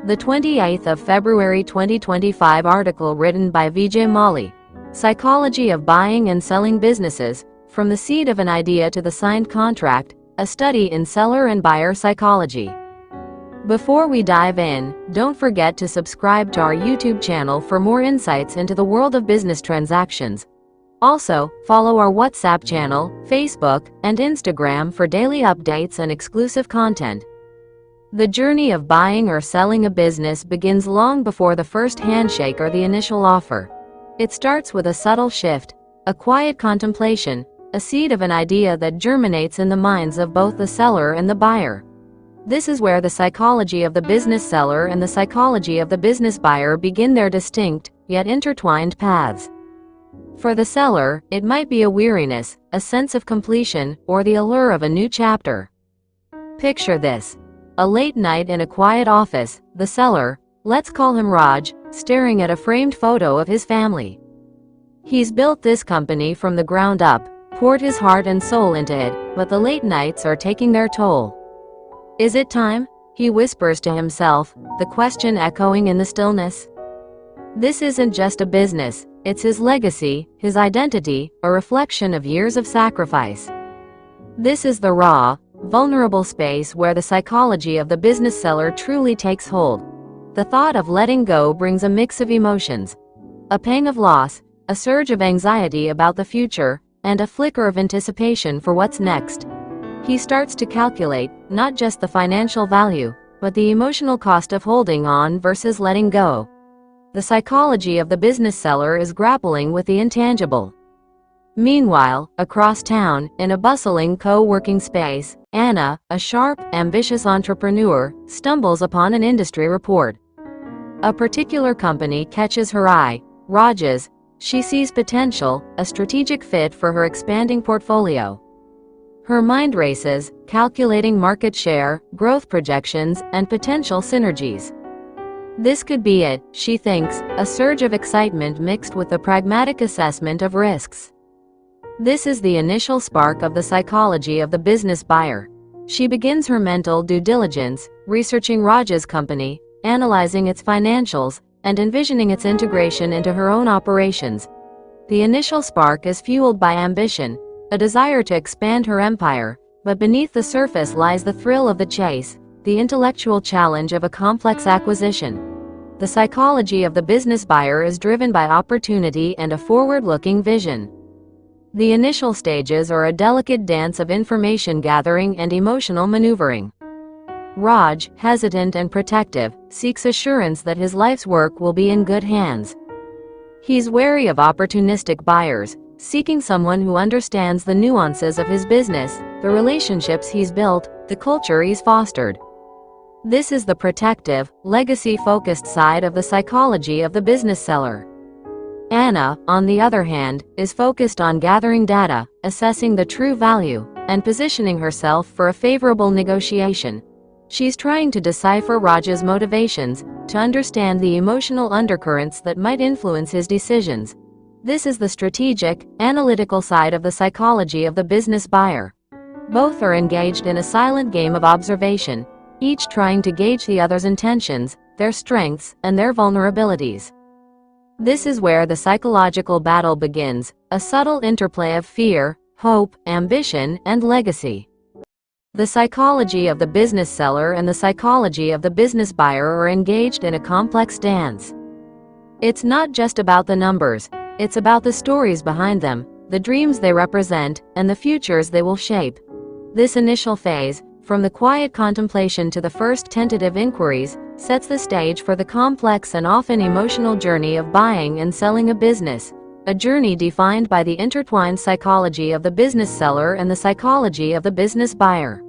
The 28th of February 2025 article written by Vijay Mauli. Psychology of Buying and Selling Businesses, From the Seed of an Idea to the Signed Contract, a Study in Seller and Buyer Psychology. Before we dive in, don't forget to subscribe to our YouTube channel for more insights into the world of business transactions. Also, follow our WhatsApp channel, Facebook, and Instagram for daily updates and exclusive content. The journey of buying or selling a business begins long before the first handshake or the initial offer. It starts with a subtle shift, a quiet contemplation, a seed of an idea that germinates in the minds of both the seller and the buyer. This is where the psychology of the business seller and the psychology of the business buyer begin their distinct, yet intertwined paths. For the seller, it might be a weariness, a sense of completion, or the allure of a new chapter. Picture this. A late night in a quiet office, the seller, let's call him Raj, staring at a framed photo of his family. He's built this company from the ground up, poured his heart and soul into it, but the late nights are taking their toll. Is it time? He whispers to himself, the question echoing in the stillness. This isn't just a business, it's his legacy, his identity, a reflection of years of sacrifice. This is the raw, vulnerable space where the psychology of the business seller truly takes hold. The thought of letting go brings a mix of emotions. A pang of loss, a surge of anxiety about the future, and a flicker of anticipation for what's next. He starts to calculate, not just the financial value, but the emotional cost of holding on versus letting go. The psychology of the business seller is grappling with the intangible. Meanwhile, across town, in a bustling co-working space, Anna, a sharp, ambitious entrepreneur, stumbles upon an industry report. A particular company catches her eye, Raj's. She sees potential, a strategic fit for her expanding portfolio. Her mind races, calculating market share, growth projections, and potential synergies. This could be it, she thinks, a surge of excitement mixed with a pragmatic assessment of risks. This is the initial spark of the psychology of the business buyer. She begins her mental due diligence, researching Raj's company, analyzing its financials, and envisioning its integration into her own operations. The initial spark is fueled by ambition, a desire to expand her empire, but beneath the surface lies the thrill of the chase, the intellectual challenge of a complex acquisition. The psychology of the business buyer is driven by opportunity and a forward-looking vision. The initial stages are a delicate dance of information gathering and emotional maneuvering. Raj, hesitant and protective, seeks assurance that his life's work will be in good hands. He's wary of opportunistic buyers, seeking someone who understands the nuances of his business, the relationships he's built, the culture he's fostered. This is the protective, legacy-focused side of the psychology of the business seller. Anna, on the other hand, is focused on gathering data, assessing the true value, and positioning herself for a favorable negotiation. She's trying to decipher Raj's motivations, to understand the emotional undercurrents that might influence his decisions. This is the strategic, analytical side of the psychology of the business buyer. Both are engaged in a silent game of observation, each trying to gauge the other's intentions, their strengths, and their vulnerabilities. This is where the psychological battle begins, a subtle interplay of fear, hope, ambition, and legacy. The psychology of the business seller and the psychology of the business buyer are engaged in a complex dance. It's not just about the numbers, it's about the stories behind them, the dreams they represent, and the futures they will shape. This initial phase, from the quiet contemplation to the first tentative inquiries, sets the stage for the complex and often emotional journey of buying and selling a business, a journey defined by the intertwined psychology of the business seller and the psychology of the business buyer.